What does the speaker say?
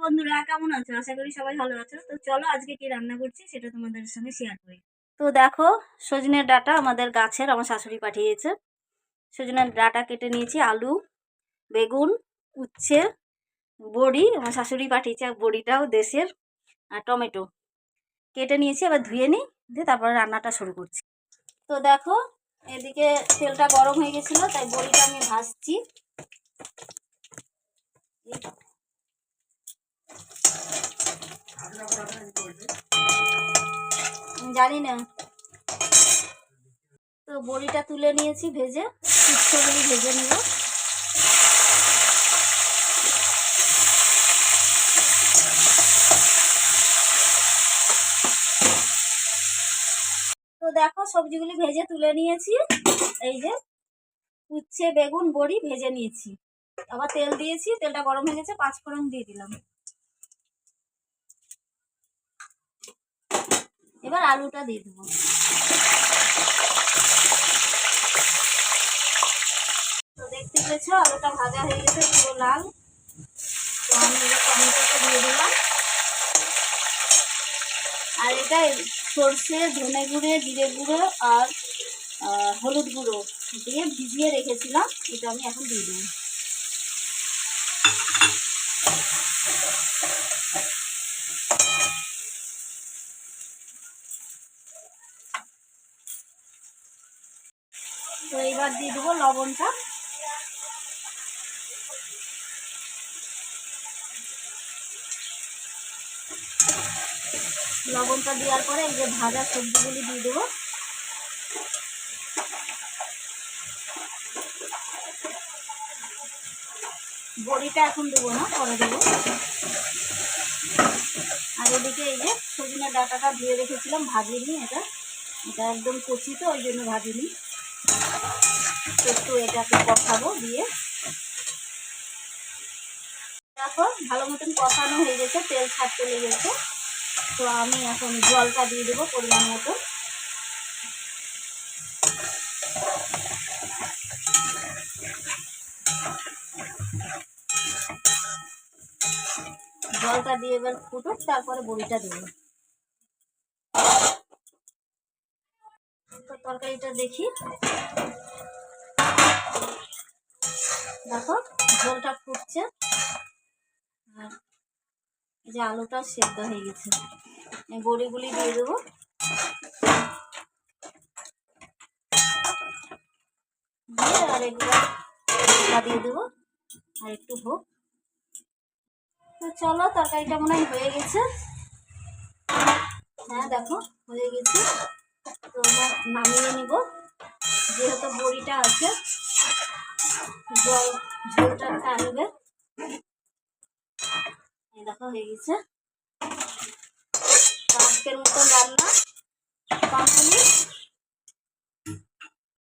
বন্ধুরা, কেমন আছো? আশা করি সবাই ভালো আছো। তো চলো আজকে কি রান্না করছি সেটা তোমাদের সঙ্গে শেয়ার করি। তো দেখো, সজনের ডাঁটা আমাদের গাছের, আমার শাশুড়ি পাঠিয়েছে। সজনের ডাঁটা কেটে নিয়েছি, আলু, বেগুন, উচ্ছে, বড়ি আমার শাশুড়ি পাঠিয়েছে, আর বড়িটাও দেশের, আর টমেটো কেটে নিয়েছি। এবার ধুয়ে নিই, দিয়ে তারপরে রান্নাটা শুরু করছি। তো দেখো, এদিকে তেলটা গরম হয়ে গেছিলো, তাই বড়িটা আমি ভাজছি। জানি না। তো বড়িটা তুলে নিয়েছি ভেজে, উচ্ছেগুলি ভেজে নিব। তো দেখো, সবজিগুলি ভেজে তুলে নিয়েছি। এই যে উচ্ছে, বেগুন, বড়ি ভেজে নিয়েছি। আবার তেল দিয়েছি, তেলটা গরম হয়ে গেছে, 5 ফোড়ন দিয়ে দিলাম। এবার আলুটা দিয়ে দেবো। তো দেখতে পেয়েছ, আলুটা ভাজা হয়ে গেছে, পুরো লাল। তো আমি এবার টমেটোটা দিয়ে দিলাম। আর এটা সর্ষে, ধনে গুঁড়ো, জিরে গুঁড়ো আর হলুদ গুঁড়ো দিয়ে ভিজিয়ে রেখেছিলাম। এটা আমি এখন দিয়ে দেবো। তো এবার দিয়ে দেবো লবণটা। লবণটা দেওয়ার পরে এই যে ভাজা সবজিগুলি দিয়ে দেবো। বড়িটা এখন দেবো না, পরে দেবো। আর এদিকে এই যে সজনে ডাঁটাটা ধুয়ে রেখেছিলাম, ভাজিনি। এটা একদম কচি, তো ওই জন্য ভাজিনি। একটু এটাকে কষাবো দিয়ে। দেখো, ভালো মতন কষানো হয়ে গেছে, তেল ছাড়তে লেগেছে। তো আমি এখন জলটা দিয়ে দেবো পরিমাণ মতো। জলটা দিয়ে এবার ফুটুক, তারপরে বড়িটা দেবো। তো তরকারিটা দেখি। দেখো, ঝোলটা ফুটছে, আর এই যে আলুটা সেদ্ধ হয়ে গেছে। এই বড়িগুলি দিয়ে দেবো। দিয়ে আর এগুলো দিয়ে দেবো, আর একটু হোক। তো চলো, তরকারিটা মনে হয় হয়ে গেছে। হ্যাঁ দেখো, হয়ে গেছে। তো নামিয়ে নিব, যেহেতু বড়িটা আছে, ঝোলটা টানবে। দেখো হয়ে গেছে। আজকের মতন রান্না কমপ্লিট।